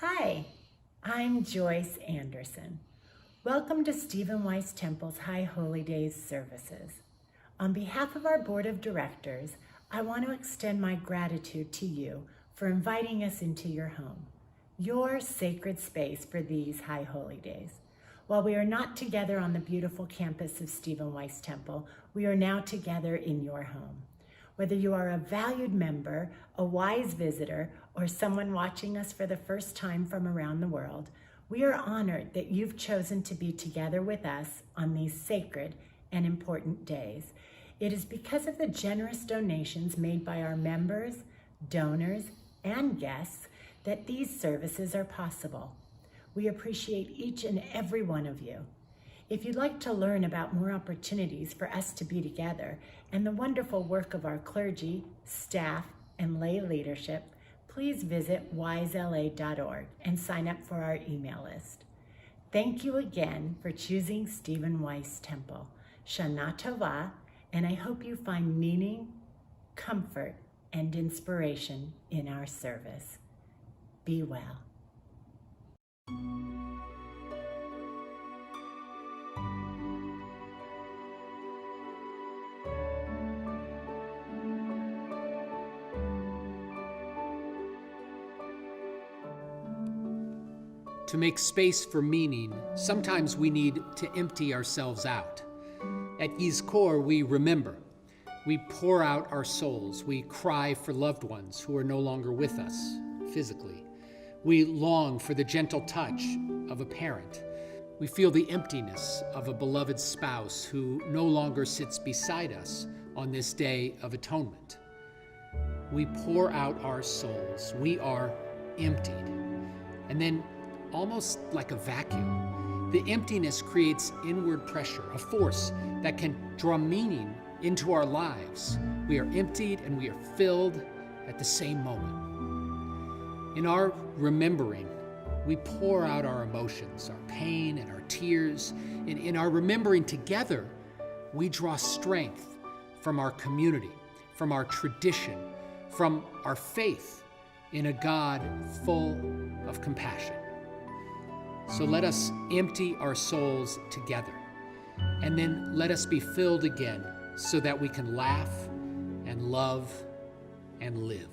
Hi, I'm Joyce Anderson. Welcome to Stephen Weiss Temple's High Holy Days services. On behalf of our board of directors, I want to extend my gratitude to you for inviting us into your home, your sacred space for these High Holy Days. While we are not together on the beautiful campus of Stephen Weiss Temple, we are now together in your home. Whether you are a valued member, a wise visitor, or someone watching us for the first time from around the world, we are honored that you've chosen to be together with us on these sacred and important days. It is because of the generous donations made by our members, donors, and guests that these services are possible. We appreciate each and every one of you. If you'd like to learn about more opportunities for us to be together and the wonderful work of our clergy, staff, and lay leadership, please visit wisela.org and sign up for our email list. Thank you again for choosing Stephen Weiss Temple. Shana Tova, and I hope you find meaning, comfort, and inspiration in our service. Be well. To make space for meaning, sometimes we need to empty ourselves out. At Yizkor, we remember. We pour out our souls. We cry for loved ones who are no longer with us physically. We long for the gentle touch of a parent. We feel the emptiness of a beloved spouse who no longer sits beside us on this day of atonement. We pour out our souls. We are emptied. And then, almost like a vacuum, the emptiness creates inward pressure, a force that can draw meaning into our lives. We are emptied and we are filled at the same moment. In our remembering, we pour out our emotions, our pain and our tears. In our remembering together, we draw strength from our community, from our tradition, from our faith in a God full of compassion. So let us empty our souls together, and then let us be filled again so that we can laugh and love and live.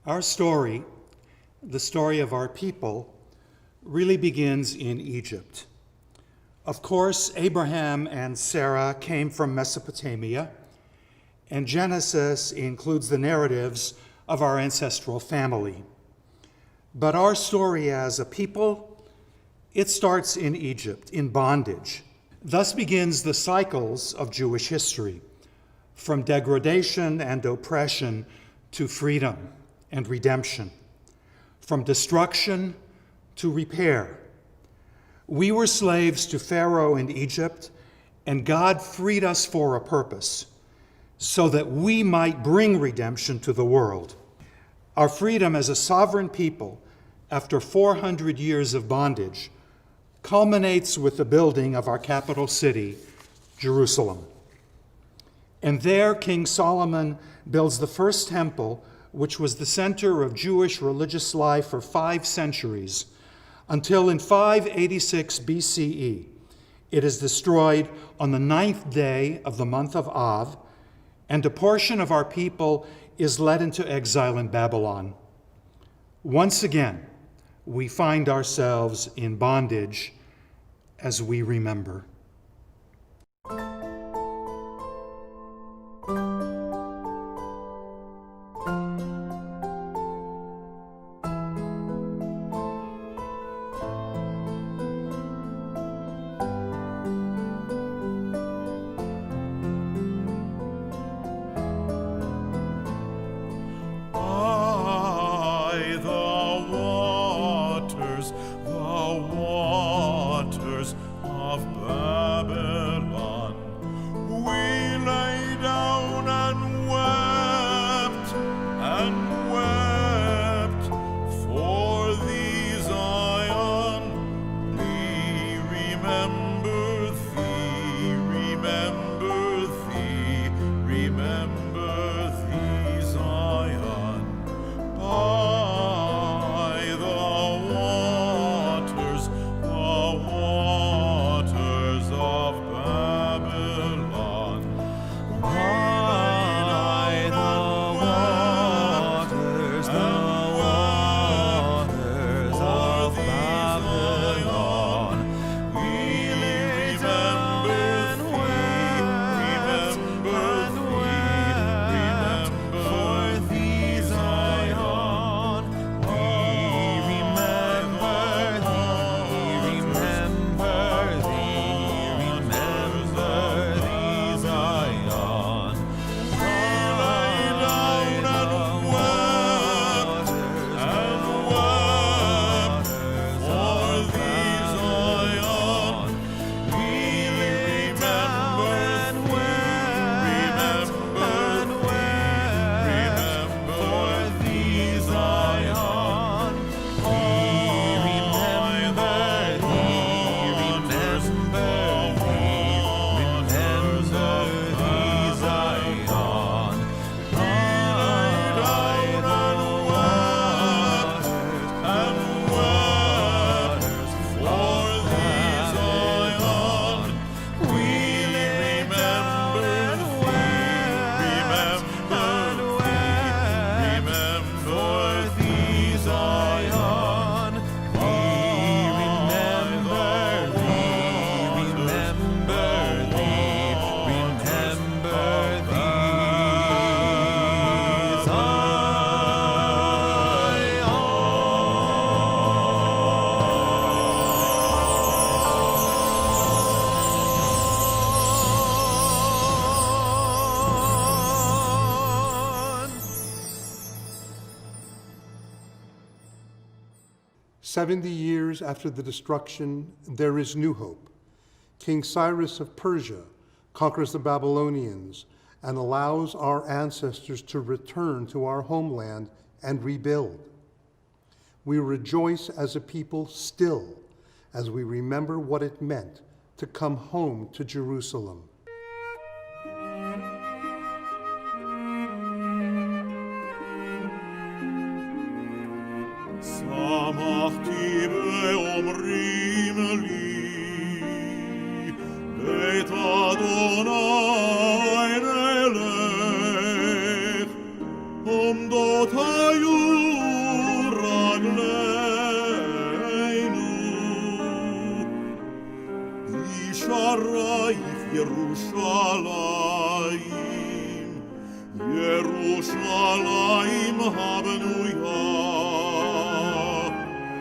Our story, the story of our people, really begins in Egypt. Of course, Abraham and Sarah came from Mesopotamia, and Genesis includes the narratives of our ancestral family. But our story as a people, it starts in Egypt, in bondage. Thus begins the cycles of Jewish history, from degradation and oppression to freedom and redemption, from destruction to repair. We were slaves to Pharaoh in Egypt, and God freed us for a purpose, so that we might bring redemption to the world. Our freedom as a sovereign people, after 400 years of bondage, culminates with the building of our capital city, Jerusalem. And there, King Solomon builds the first temple, which was the center of Jewish religious life for 5 centuries, until in 586 BCE, it is destroyed on the 9th day of the month of Av, and a portion of our people is led into exile in Babylon. Once again, we find ourselves in bondage as we remember. "70 years after the destruction, there is new hope. King Cyrus of Persia conquers the Babylonians and allows our ancestors to return to our homeland and rebuild. We rejoice as a people still as we remember what it meant to come home to Jerusalem. שרייך ירושלים, ירושלים הבנויה,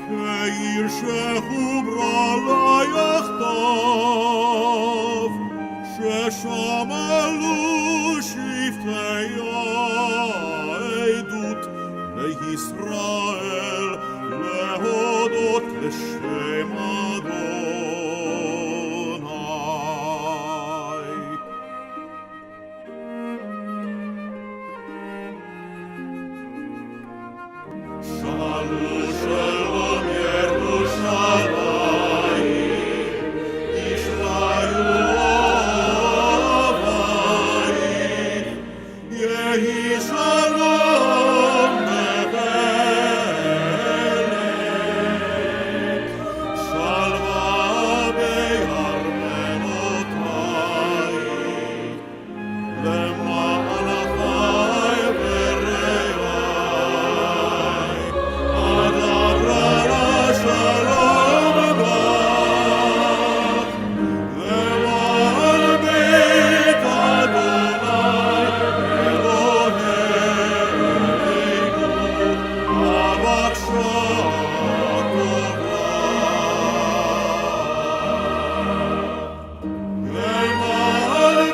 כעיר שחוברה לה יחדיו, ששם עלו שבטיה עדות לישראל, להודות לשם אדוני. שאלו שלום ירושלים, ישמעו אוהבייך, יהי שלום בבית, שלווה בארמנותייך, למען אחי ורעי, אדברה שלום בך, למען בית אדוני אלוהינו, אבקשה טובה. למען בית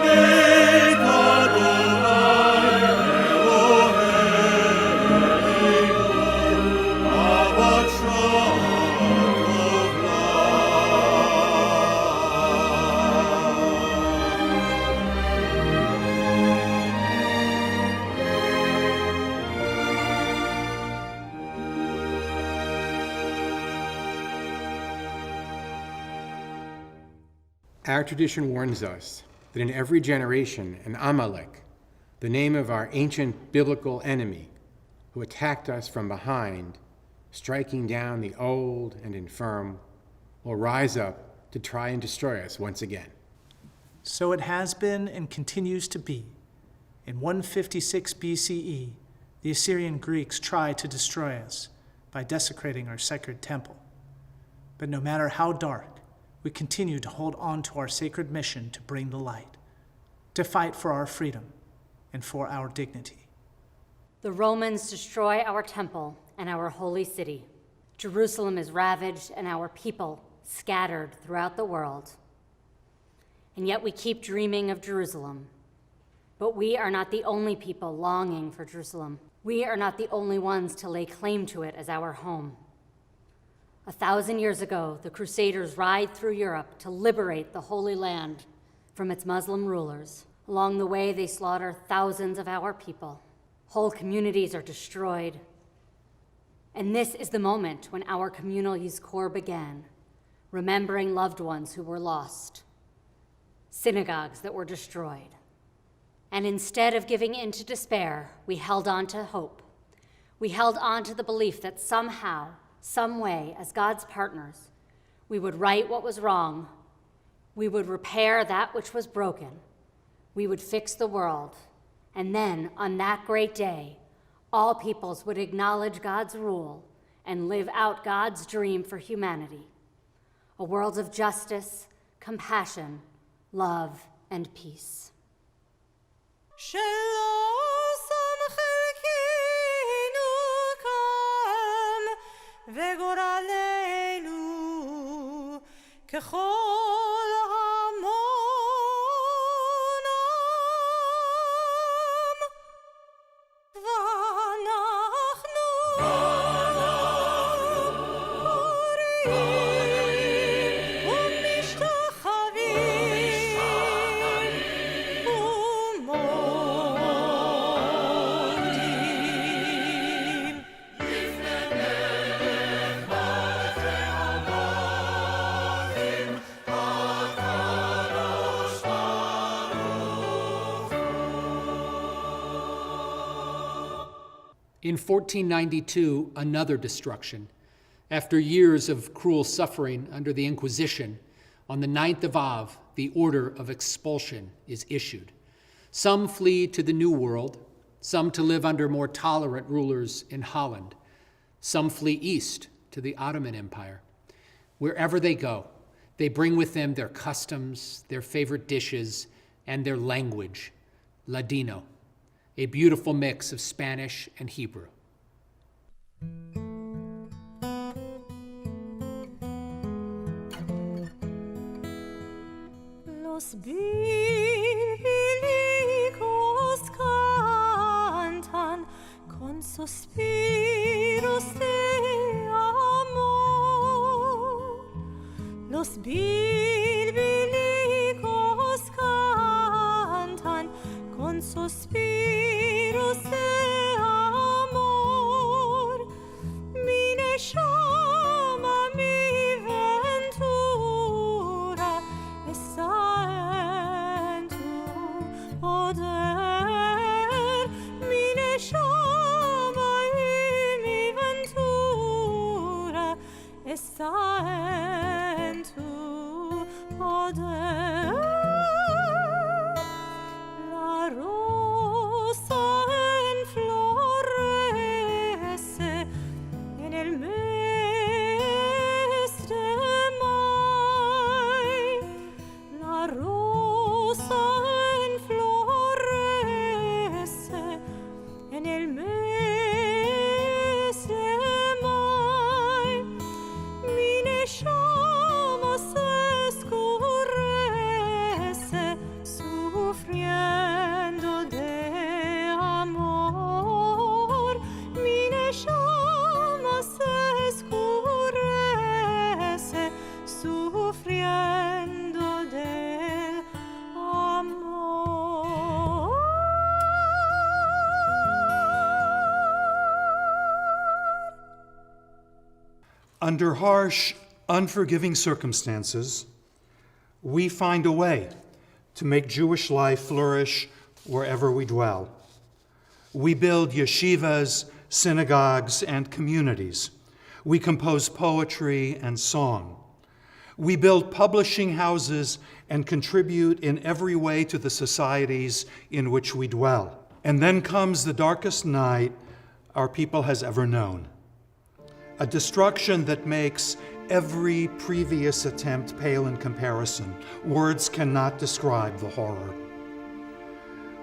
אדוני אלוהינו, אבקשה Our tradition warns us that in every generation, an Amalek, the name of our ancient biblical enemy, who attacked us from behind, striking down the old and infirm, will rise up to try and destroy us once again. So it has been and continues to be. In 156 BCE, the Assyrian Greeks tried to destroy us by desecrating our sacred temple. But no matter how dark, we continue to hold on to our sacred mission to bring the light, to fight for our freedom and for our dignity. The Romans destroy our temple and our holy city. Jerusalem is ravaged and our people scattered throughout the world. And yet we keep dreaming of Jerusalem. But we are not the only people longing for Jerusalem. We are not the only ones to lay claim to it as our home. 1,000 years ago, the Crusaders ride through Europe to liberate the Holy Land from its Muslim rulers. Along the way, they slaughter thousands of our people. Whole communities are destroyed. And this is the moment when our communal Yizkor began, remembering loved ones who were lost, synagogues that were destroyed. And instead of giving in to despair, we held on to hope. We held on to the belief that somehow, some way, as God's partners, we would right what was wrong, we would repair that which was broken, we would fix the world, and then, on that great day, all peoples would acknowledge God's rule and live out God's dream for humanity, a world of justice, compassion, love, and peace. וגורלנו ככל המונם, ואנחנו קוראים ומשתחווים ומודים. In 1492, another destruction. After years of cruel suffering under the Inquisition, on the 9th of Av, the order of expulsion is issued. Some flee to the New World, some to live under more tolerant rulers in Holland. Some flee east to the Ottoman Empire. Wherever they go, They bring with them their customs, their favorite dishes, and their language, Ladino, a beautiful mix of Spanish and Hebrew. Los bíblicos cantan con suspiros de amor. Los bíblicos cantan con suspiros de amor. Mi neshama, mi ventura está en tu poder. Mi neshama y mi ventura está en tu poder. La rosa enflorece en el mes de mayo. La rosa enflorece en el mes de mayo. Mi neshama se escurece sufriendo de amor. Mi neshama se escurece sufriendo de amor. Under harsh, unforgiving circumstances, we find a way to make Jewish life flourish wherever we dwell. We build yeshivas, synagogues, and communities. We compose poetry and song. We build publishing houses and contribute in every way to the societies in which we dwell. And then comes the darkest night our people has ever known. A destruction that makes every previous attempt pale in comparison. Words cannot describe the horror.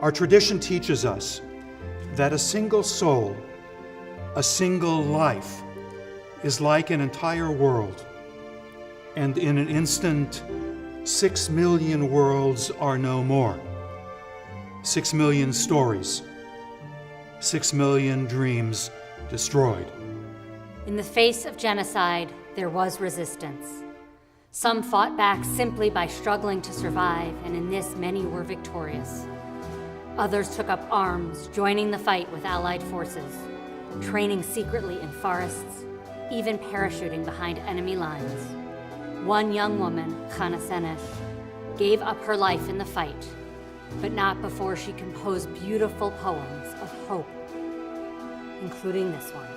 Our tradition teaches us that a single soul, a single life, is like an entire world. And in an instant, 6 million worlds are no more. 6 million stories, 6 million dreams destroyed. In the face of genocide, there was resistance. Some fought back simply by struggling to survive, and in this, many were victorious. Others took up arms, joining the fight with Allied forces, training secretly in forests, even parachuting behind enemy lines. One young woman, Chana Senesh, gave up her life in the fight, but not before she composed beautiful poems of hope, including this one.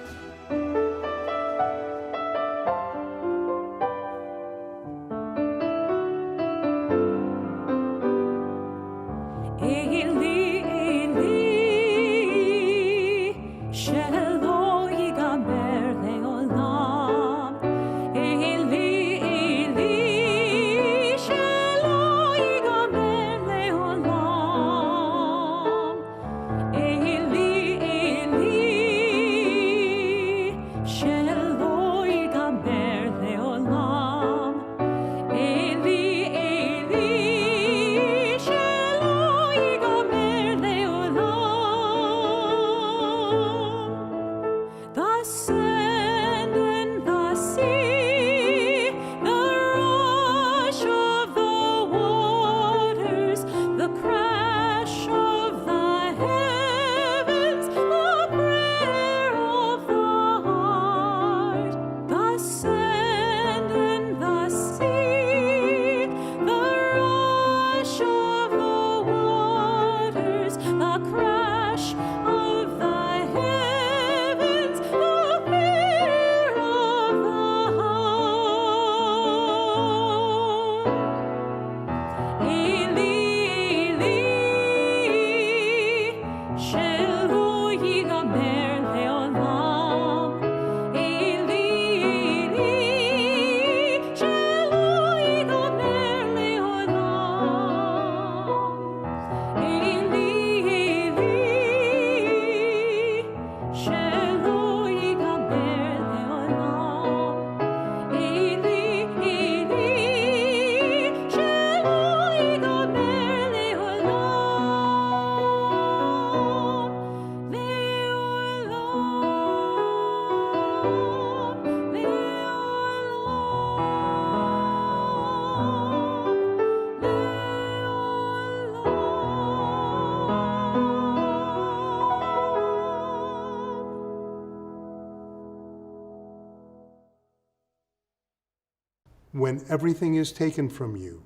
when everything is taken from you,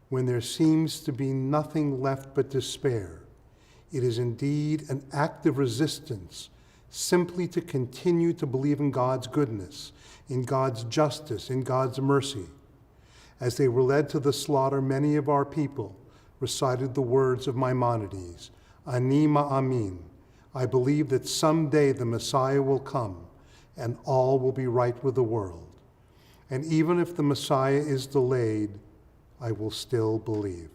when there seems to be nothing left but despair, it is indeed an act of resistance simply to continue to believe in God's goodness, in God's justice, in God's mercy. As they were led to the slaughter, many of our people recited the words of Maimonides, Ani Ma'amin. I believe that someday the Messiah will come and all will be right with the world. And even if the Messiah is delayed, I will still believe.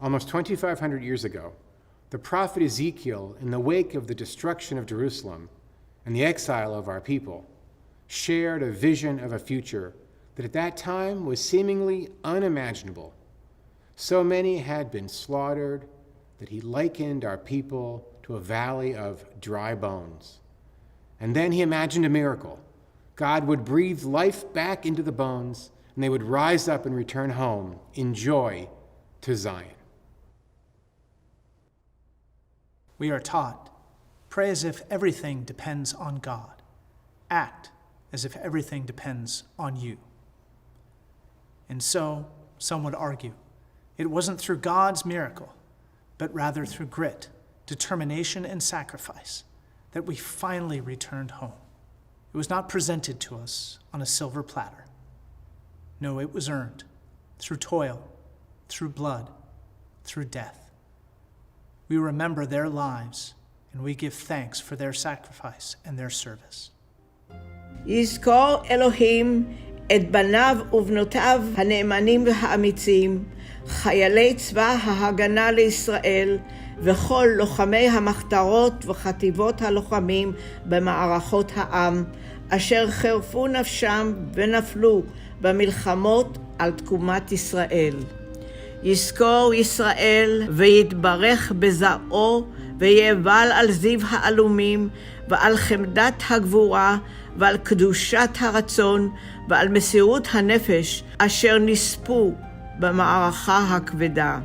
Almost 2,500 years ago, the prophet Ezekiel, in the wake of the destruction of Jerusalem and the exile of our people, shared a vision of a future that at that time was seemingly unimaginable. So many had been slaughtered that he likened our people to a valley of dry bones. And then he imagined a miracle. God would breathe life back into the bones, and they would rise up and return home in joy to Zion. We are taught, pray as if everything depends on God. Act as if everything depends on you. And so, some would argue, it wasn't through God's miracle, but rather through grit, determination, and sacrifice that we finally returned home. It was not presented to us on a silver platter. No, it was earned through toil, through blood, through death. We remember their lives and we give thanks for their sacrifice and their service. יזכור אלוהים את בניו ובנותיו הנאמנים והאמיצים, חיילי צבא ההגנה לישראל וכל לוחמי המחתרות וחטיבות הלוחמים במערכות העם, אשר חירפו נפשם ונפלו במלחמות על תקומת ישראל. יזכור ישראל ויתברך בזרעו ויאבל על זיו העלומים ועל חמדת הגבורה ועל קדושת הרצון ועל מסירות הנפש אשר נספו במערכה הכבדה.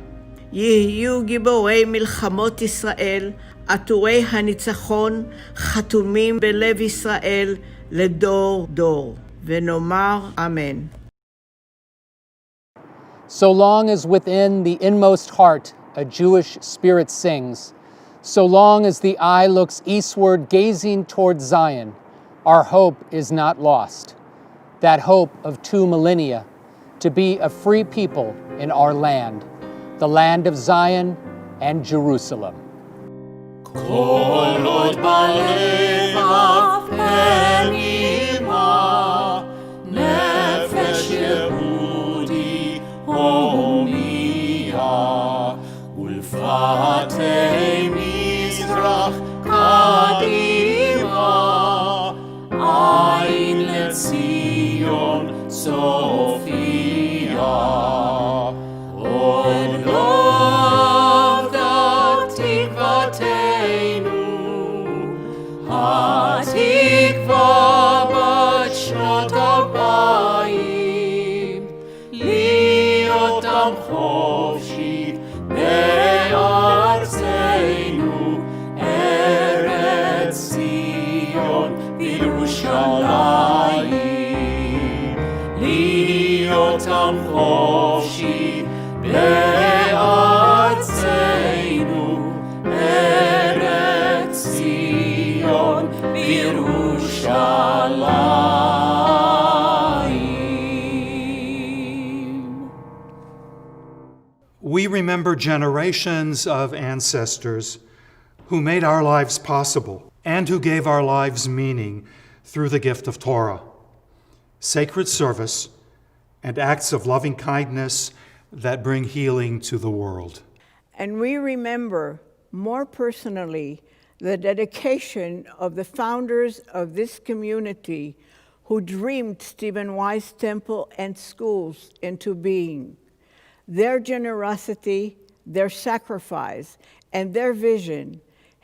יהיו גיבורי מלחמות ישראל, עטורי הניצחון, חתומים בלב ישראל לדור דור. ונאמר אמן. So long as within the inmost heart a Jewish spirit sings, so long as the eye looks eastward gazing toward Zion, our hope is not lost. That hope of 2 millennia, to be a free people in our land, the land of Zion and Jerusalem. כל עוד בלבב פנימה, נפש יהודי הומייה, ולפתי מזרח קדימה, עין לציון סופיה. עוד לא אבדה תקוותנו, התקווה בת שנות 2000, להיות עם חופשי בארצנו, ארץ ציון וירושלים. להיות עם חופשי בארצנו, ארץ ציון וירושלים. We remember generations of ancestors who made our lives possible and who gave our lives meaning through the gift of Torah, sacred service, and acts of loving kindness that bring healing to the world. And we remember more personally the dedication of the founders of this community who dreamed Stephen Wise Temple and schools into being. Their generosity, their sacrifice, and their vision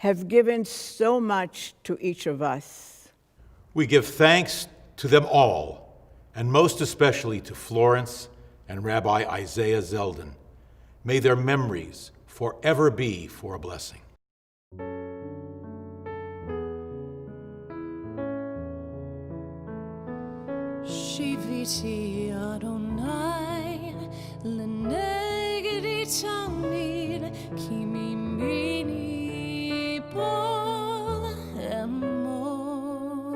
have given so much to each of us. We give thanks to them all, and most especially to Florence and Rabbi Isaiah Zeldin. May their memories forever be for a blessing. Shiviti Adonai lenegedi tamid ki mimini bol emot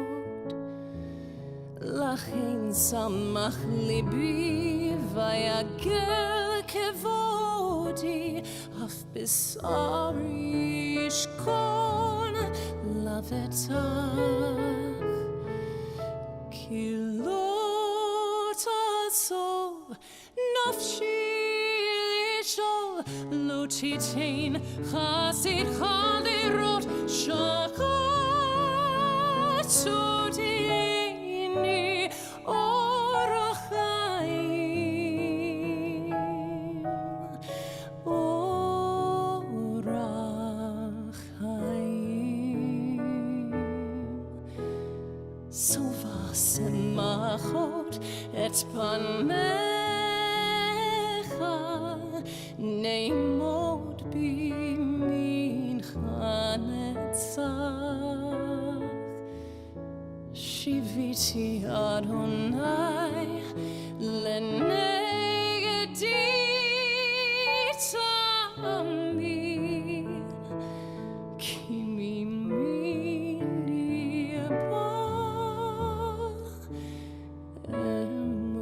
lachin samach libi vayagel kevodi af bisari shkon lavetach ki lo tazov nafshi lishol lo titain chasid chadirot shachat sodini orachayim orachayim sova semachot et panecha neimot bimincha netzach shiviti Adonai lenegedi tamid ki mimini bol emot.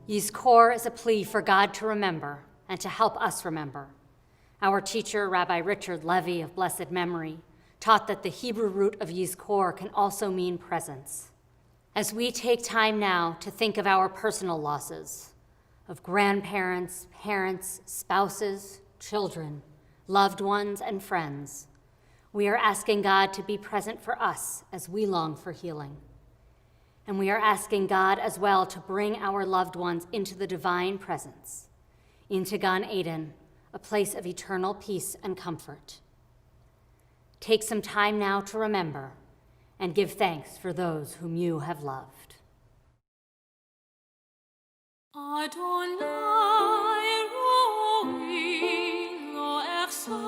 Yizkor is a plea for God to remember and to help us remember. Our teacher, Rabbi Richard Levy of blessed memory, taught that the Hebrew root of Yizkor can also mean presence. As we take time now to think of our personal losses, of grandparents, parents, spouses, children, loved ones, and friends, we are asking God to be present for us as we long for healing. And we are asking God as well to bring our loved ones into the divine presence, into Gan Eden, a place of eternal peace and comfort. Take some time now to remember and give thanks for those whom you have loved. Adonai roi lo echsar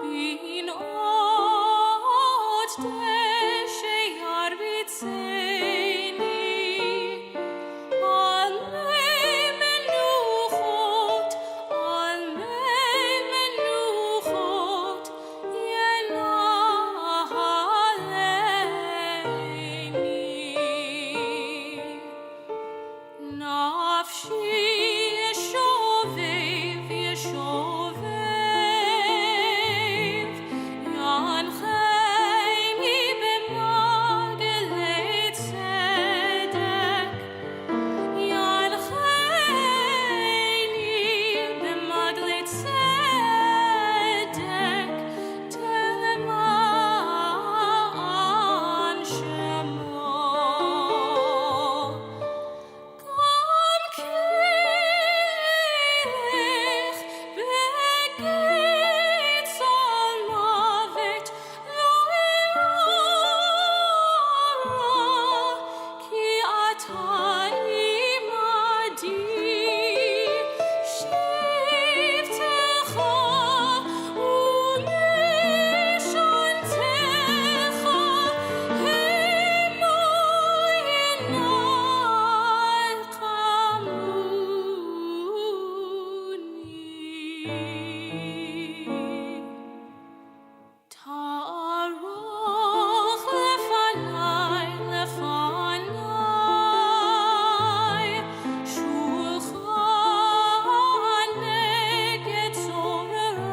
bin od sheyar b'tzeini alei menuchot yenaleini nafshi yeshovev yeshovev yancheni b'magelei tzedek yancheni b'magelei tzedek telema'an shemo Gam kelech begeit zal mavet lo erara ki ata imadi shivtecha u'leshontecha hemo ינעקמוני תערוך לפניי שולחן נגד צורריי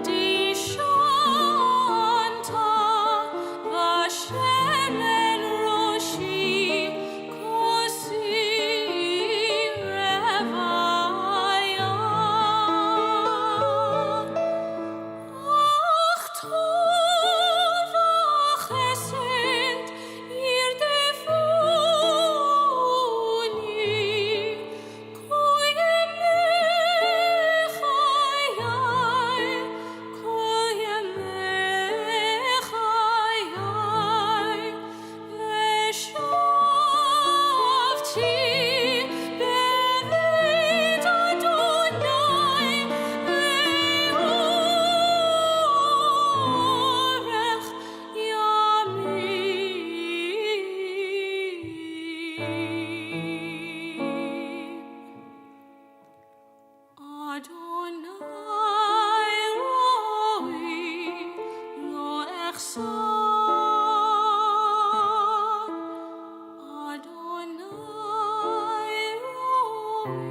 דישנת ושמן ראשי כוסי רוויה אך טוב וחסד ירדפוני כל ימי חיי כל ימי חיי ושבתי בבית אדוני לאורך ימים. Adonai roi lo echsar Adonai roi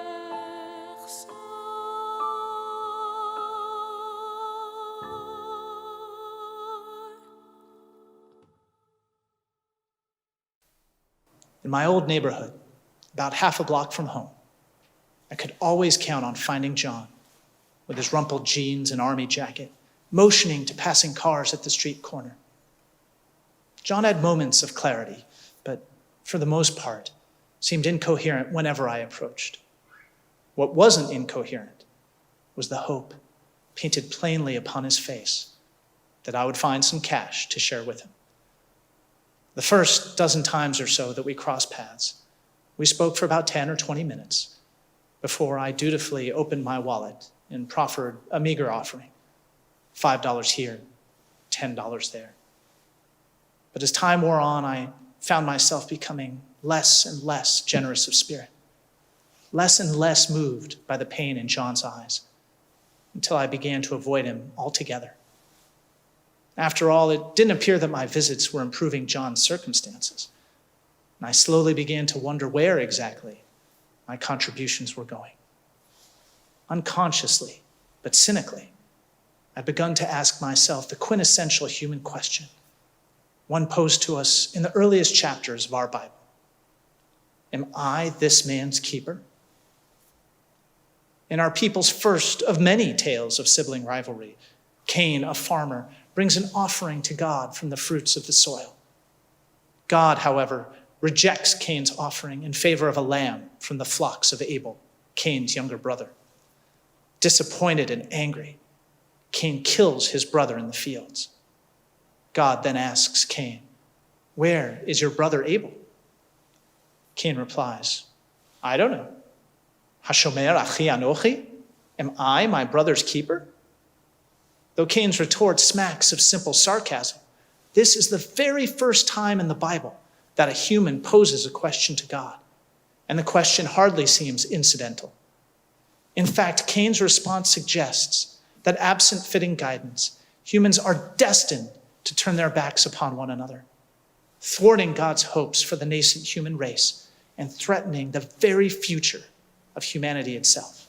lo echsar In my old neighborhood, about half a block from home, I could always count on finding John with his rumpled jeans and army jacket, motioning to passing cars at the street corner. John had moments of clarity, but for the most part, seemed incoherent whenever I approached. What wasn't incoherent was the hope painted plainly upon his face that I would find some cash to share with him. The first dozen times or so that we crossed paths, we spoke for about 10 or 20 minutes before I dutifully opened my wallet and proffered a meager offering, $5 here, $10 there. But as time wore on, I found myself becoming less and less generous of spirit, less and less moved by the pain in John's eyes. until I began to avoid him altogether. After all, it didn't appear that my visits were improving John's circumstances, and I slowly began to wonder where exactly my contributions were going. Unconsciously, but cynically, I'd begun to ask myself the quintessential human question, one posed to us in the earliest chapters of our Bible. Am I this man's keeper? In our people's first of many tales of sibling rivalry, Cain, a farmer, brings an offering to God from the fruits of the soil. God, however, rejects Cain's offering in favor of a lamb from the flocks of Abel, Cain's younger brother. Disappointed and angry, Cain kills his brother in the fields. God then asks Cain, "Where is your brother Abel?" Cain replies, "I don't know. Hashomer achi anochi? Am I my brother's keeper?" Though Cain's retort smacks of simple sarcasm, this is the very first time in the Bible that a human poses a question to God, and the question hardly seems incidental. In fact, Cain's response suggests that absent fitting guidance, humans are destined to turn their backs upon one another, thwarting God's hopes for the nascent human race and threatening the very future of humanity itself.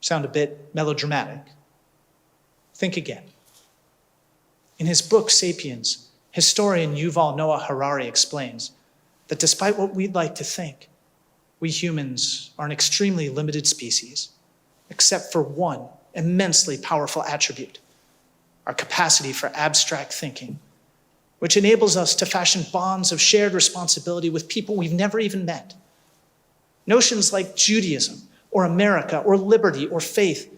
Sound a bit melodramatic? Think again. In his book, Sapiens, historian Yuval Noah Harari explains that despite what we'd like to think, we humans are an extremely limited species, except for one immensely powerful attribute, our capacity for abstract thinking, which enables us to fashion bonds of shared responsibility with people we've never even met. Notions like Judaism or America or liberty or faith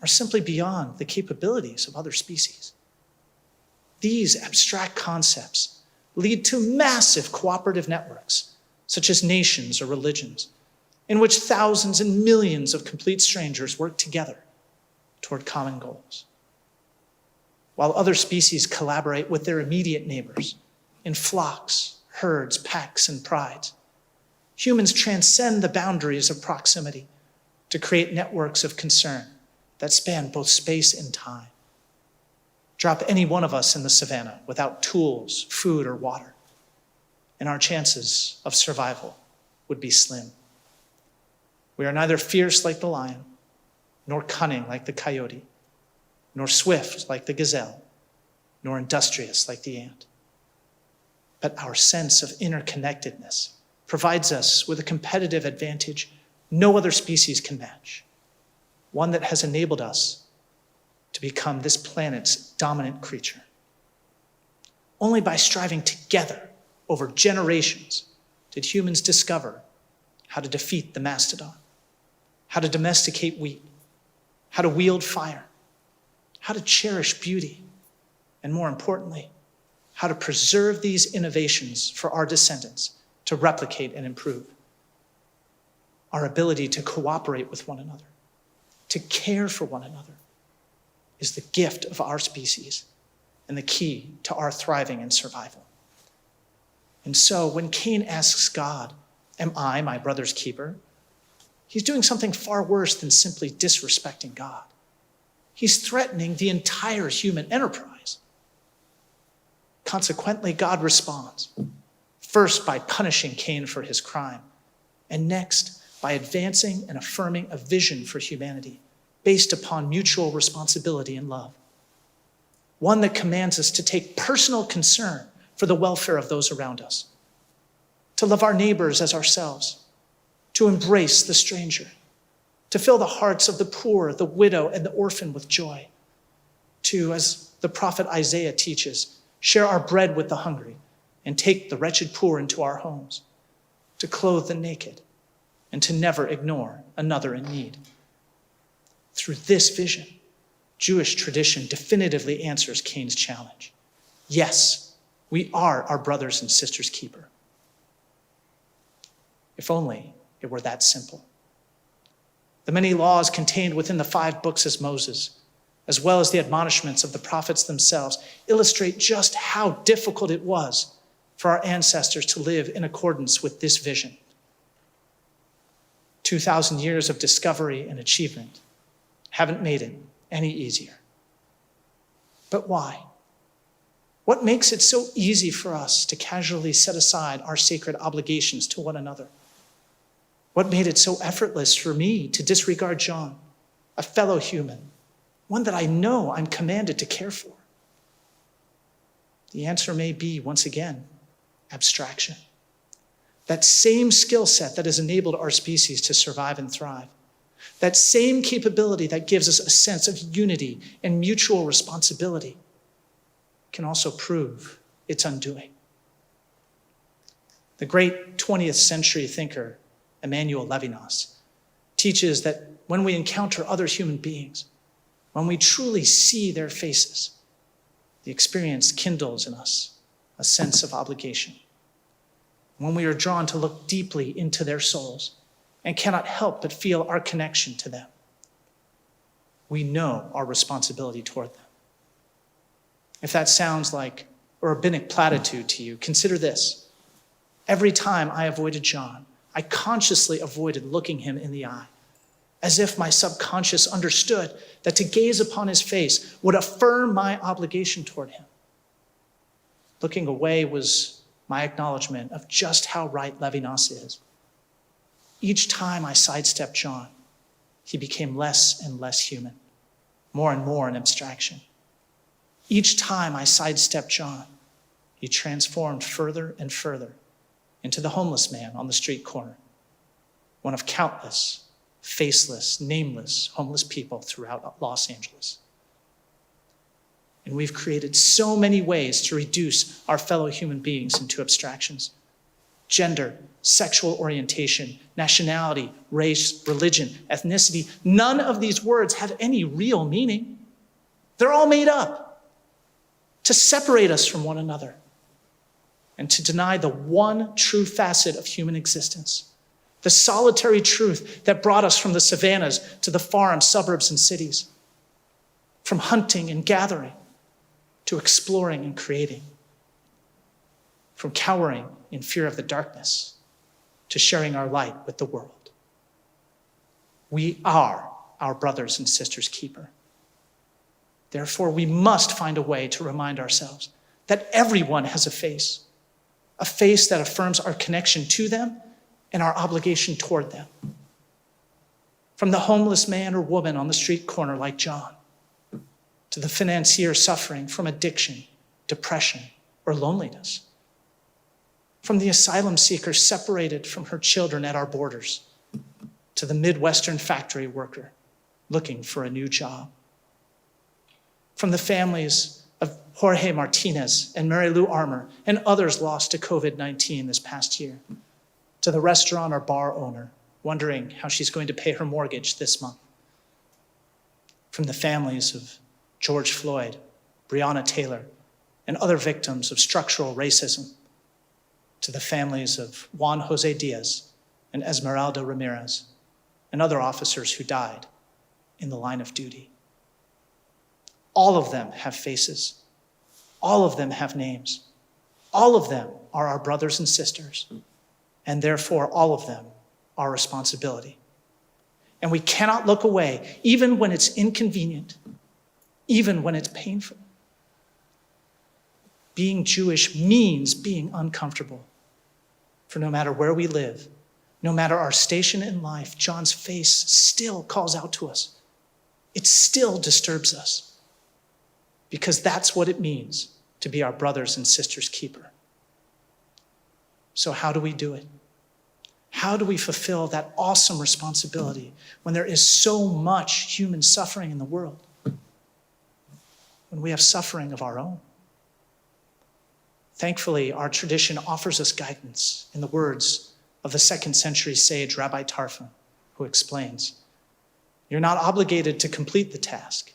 are simply beyond the capabilities of other species. These abstract concepts lead to massive cooperative networks, such as nations or religions, in which thousands and millions of complete strangers work together toward common goals. While other species collaborate with their immediate neighbors in flocks, herds, packs, and prides, humans transcend the boundaries of proximity to create networks of concern that span both space and time. Drop any one of us in the savannah without tools, food, or water, and our chances of survival would be slim. We are neither fierce like the lion, nor cunning like the coyote, nor swift like the gazelle, nor industrious like the ant. But our sense of interconnectedness provides us with a competitive advantage no other species can match, one that has enabled us to become this planet's dominant creature. Only by striving together over generations did humans discover how to defeat the mastodon, how to domesticate wheat, how to wield fire, how to cherish beauty, and more importantly, how to preserve these innovations for our descendants to replicate and improve. Our ability to cooperate with one another, to care for one another, is the gift of our species and the key to our thriving and survival. And so when Cain asks God, "Am I my brother's keeper?" he's doing something far worse than simply disrespecting God. He's threatening the entire human enterprise. Consequently, God responds, first by punishing Cain for his crime, and next by advancing and affirming a vision for humanity based upon mutual responsibility and love. One that commands us to take personal concern for the welfare of those around us, to love our neighbors as ourselves, to embrace the stranger, to fill the hearts of the poor, the widow, and the orphan with joy, to, as the prophet Isaiah teaches, share our bread with the hungry and take the wretched poor into our homes, to clothe the naked, and to never ignore another in need. Through this vision, Jewish tradition definitively answers Cain's challenge. Yes, we are our brothers and sisters' keeper. If only it were that simple. The many laws contained within the 5 books of Moses, as well as the admonishments of the prophets themselves, illustrate just how difficult it was for our ancestors to live in accordance with this vision. 2,000 years of discovery and achievement haven't made it any easier. But why? What makes it so easy for us to casually set aside our sacred obligations to one another? What made it so effortless for me to disregard John, a fellow human, one that I know I'm commanded to care for? The answer may be, once again, abstraction. That same skill set that has enabled our species to survive and thrive. That same capability that gives us a sense of unity and mutual responsibility can also prove its undoing. The great 20th century thinker, Emmanuel Levinas, teaches that when we encounter other human beings, when we truly see their faces, the experience kindles in us a sense of obligation. When we are drawn to look deeply into their souls and cannot help but feel our connection to them, we know our responsibility toward them. If that sounds like a rabbinic platitude to you, consider this. Every time I avoided John, I consciously avoided looking him in the eye, as if my subconscious understood that to gaze upon his face would affirm my obligation toward him. Looking away was my acknowledgement of just how right Levinas is. Each time I sidestepped John, he became less and less human, more and more an abstraction. Each time I sidestepped John, he transformed further and further into the homeless man on the street corner, one of countless, faceless, nameless, homeless people throughout Los Angeles. And we've created so many ways to reduce our fellow human beings into abstractions. Gender, sexual orientation, nationality, race, religion, ethnicity, none of these words have any real meaning. They're all made up to separate us from one another and to deny the one true facet of human existence, the solitary truth that brought us from the savannas to the farms, suburbs, and cities, from hunting and gathering to exploring and creating, from cowering in fear of the darkness to sharing our light with the world. We are our brothers and sisters' keeper. Therefore, we must find a way to remind ourselves that everyone has a face that affirms our connection to them and our obligation toward them. From the homeless man or woman on the street corner like John, to the financier suffering from addiction, depression, or loneliness. From the asylum seeker separated from her children at our borders, to the Midwestern factory worker looking for a new job. From the families of Jorge Martinez and Mary Lou Armour and others lost to COVID-19 this past year, to the restaurant or bar owner wondering how she's going to pay her mortgage this month. From the families of George Floyd, Breonna Taylor, and other victims of structural racism, to the families of Juan Jose Diaz and Esmeralda Ramirez, and other officers who died in the line of duty. All of them have faces. All of them have names. All of them are our brothers and sisters, and therefore all of them are responsibility. And we cannot look away, even when it's inconvenient, even when it's painful. Being Jewish means being uncomfortable. For no matter where we live, no matter our station in life, John's face still calls out to us. It still disturbs us. Because that's what it means to be our brothers and sisters' keeper. So how do we do it? How do we fulfill that awesome responsibility when there is so much human suffering in the world? When we have suffering of our own? Thankfully, our tradition offers us guidance in the words of the 2nd century sage Rabbi Tarfon, who explains, "You're not obligated to complete the task,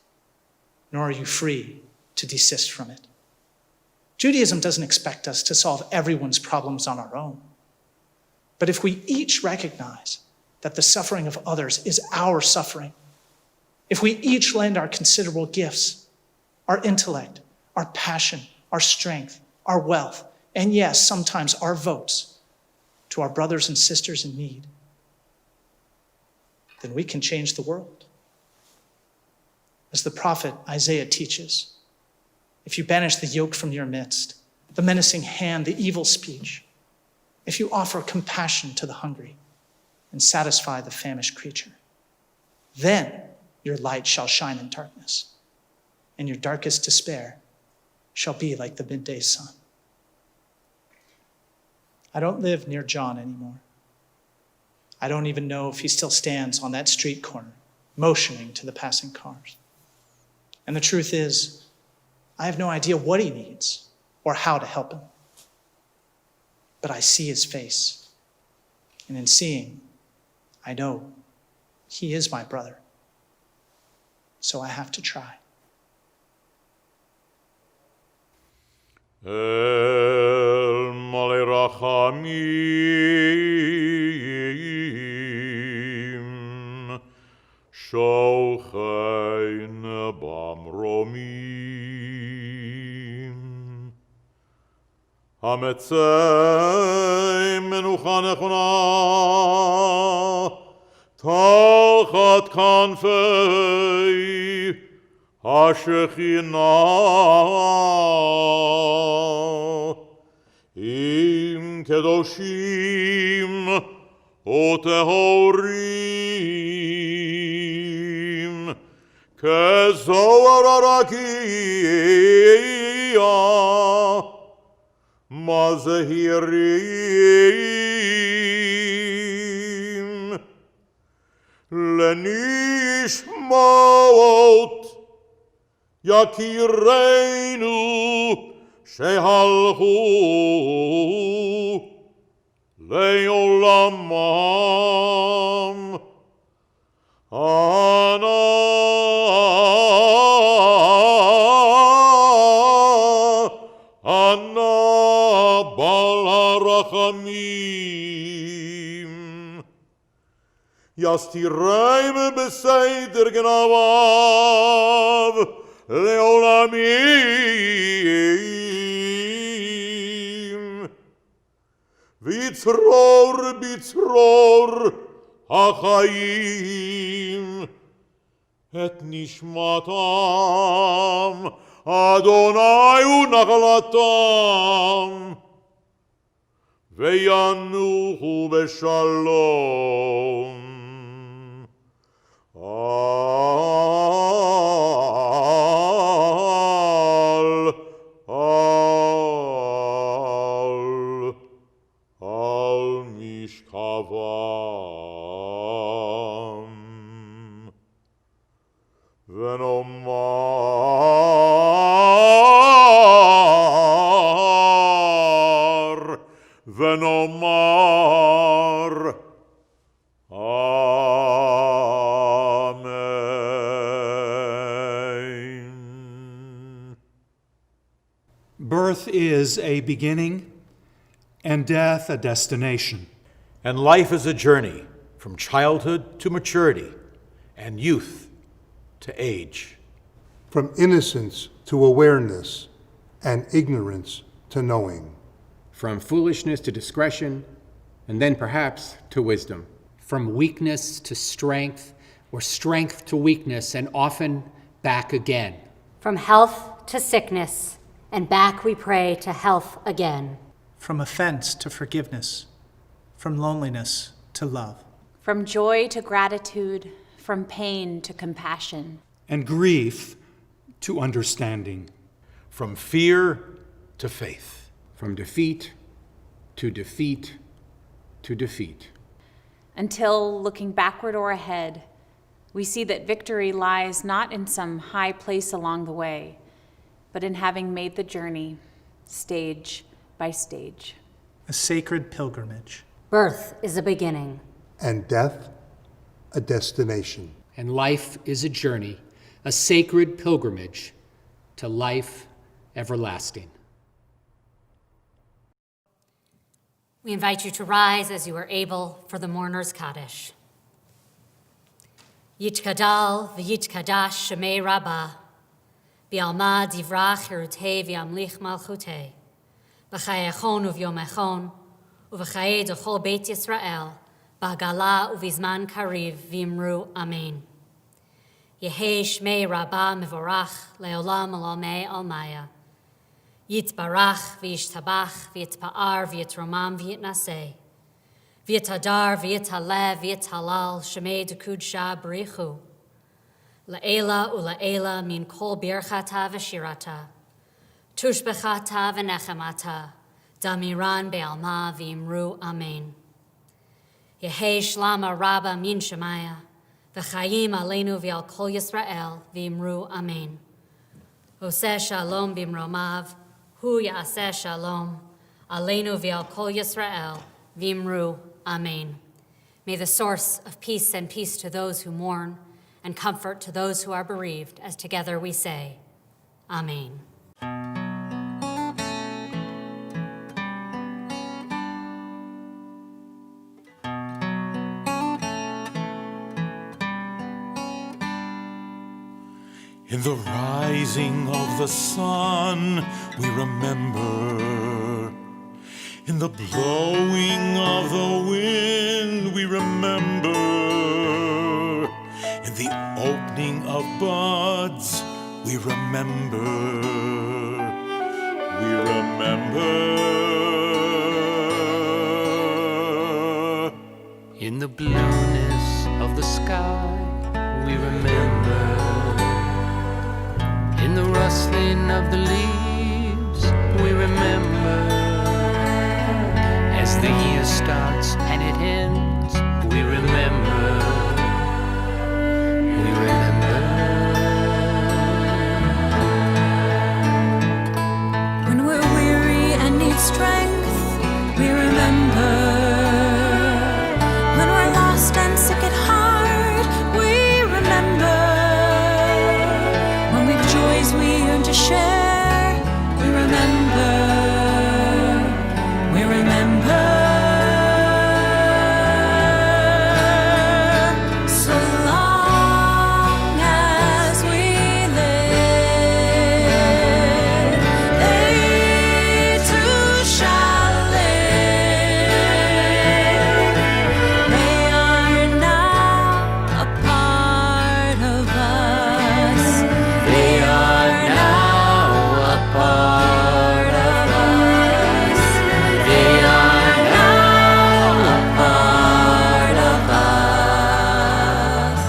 nor are you free to desist from it." Judaism doesn't expect us to solve everyone's problems on our own. But if we each recognize that the suffering of others is our suffering, if we each lend our considerable gifts, our intellect, our passion, our strength, our wealth, and yes, sometimes our votes to our brothers and sisters in need, then we can change the world. as the prophet Isaiah teaches. If you banish the yoke from your midst, the menacing hand, the evil speech, if you offer compassion to the hungry and satisfy the famished creature, then your light shall shine in darkness, and your darkest despair shall be like the midday sun. I don't live near John anymore. I don't even know if he still stands on that street corner, motioning to the passing cars. And the truth is, I have no idea what he needs or how to help him. But I see his face, and in seeing, I know he is my brother. So I have to try. El male rachamim, shochein bamromim, hametzei menucha nechona, tachat kanfei השכינה עם קדושים וטהורים כזוהר הרקיע מזהירים לנשמות יקירנו שהלכו לעולמם. אנא בעל הרחמים יסתירם בסדר גנביו לעולמים, ויצרור בצרור החיים את נשמתם, אדוני ונחלתם, וינוחו בשלום. ונאמר Amen. Birth is a beginning and death a destination. And life is a journey from childhood to maturity and youth to age. From innocence to awareness and ignorance to knowing. From foolishness to discretion, and then perhaps to wisdom. From weakness to strength, or strength to weakness, and often back again. From health to sickness, and back we pray to health again. From offense to forgiveness, from loneliness to love. From joy to gratitude, from pain to compassion. And grief to understanding. From fear to faith. From defeat to defeat to defeat. Until, looking backward or ahead, we see that victory lies not in some high place along the way, but in having made the journey, stage by stage. A sacred pilgrimage. Birth is a beginning. And death a destination. And life is a journey, a sacred pilgrimage to life everlasting. We invite you to rise as you are able for the mourner's Kaddish. Yitkadal v'yitkadash shemei Rabbah, v'alma divrach cherutei v'yamlich malchutei, v'chayechon uvyomechon, uv'chaye d'chol Beit Yisrael, b'hagala uv'izman kariv v'imru Amen. Yehei Shmei Rabbah Mevorach Leolam Olamei Almaya. Yitbarach v'yishtabach v'yitpa'ar v'yitromam v'yitnaseh. V'yitadar v'yitalev v'yithalal shemei d'kudsha b'richu. La'ela ula'ela min kol birchata v'shirata. Tushbechata v'nechemata. Damiran be'alma v'imru amen. Yehei shlama rabba min shemaya. V'chayim aleinu v'al kol Yisrael v'imru amen. Oseh shalom b'imromav. Hu ya'aseh shalom, aleinu v'al kol Yisrael, v'imru, amen. May the source of peace send peace to those who mourn and comfort to those who are bereaved, as together we say, amen. In the rising of the sun, we remember. In the blowing of the wind, we remember. In the opening of buds, we remember. We remember. In the blueness of the sky, we remember. In the rustling of the leaves, we remember. As the year starts and it ends, we remember. We remember. When we're weary and need strength, we remember. When we're lost and sick at heart, we remember. When we've joys we yearn to share, we remember. We remember. So long as we live, they too shall live. They are now a part of us. They are now a part of us. They are now a part of us.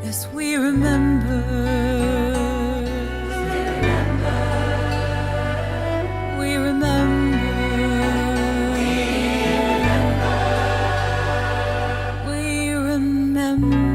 Yes, we remember. We remember. We remember.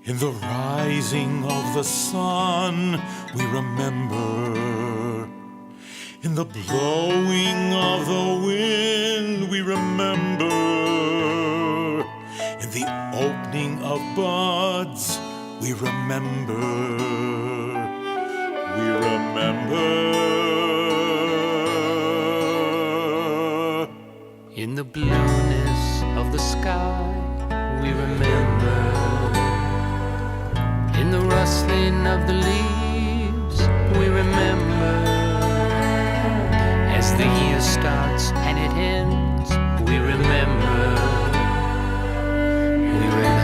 In the rising of the sun, we remember. In the blowing of the wind, we remember. In the opening of buds, we remember. We remember. In the blueness of the sky, we remember. In the rustling of the leaves, we remember. As the year starts and it ends, we remember. We remember.